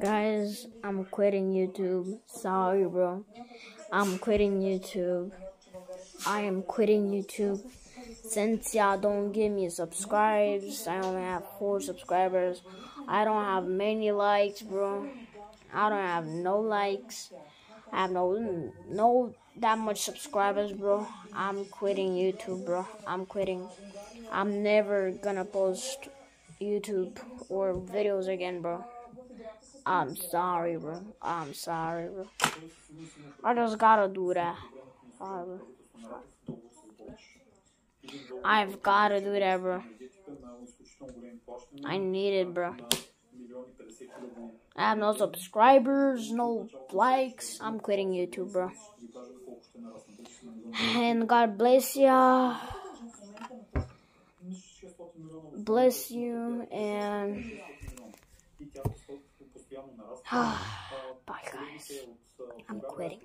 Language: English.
Guys, I'm quitting YouTube. Sorry, bro. I'm quitting YouTube. I am quitting YouTube. Since y'all don't give me subscribes, I only have 4 subscribers. I don't have many likes, bro. I don't have no likes. I have no that much subscribers, bro. I'm quitting YouTube, bro. I'm quitting. I'm never gonna post YouTube or videos again, bro. I'm sorry, bro. I'm sorry, bro. I just gotta do that. Sorry, bro. I've gotta do that, bro. I need it, bro. I have no subscribers, no likes. I'm quitting YouTube, bro. And God bless ya. Bless you and bye, guys. I'm quitting.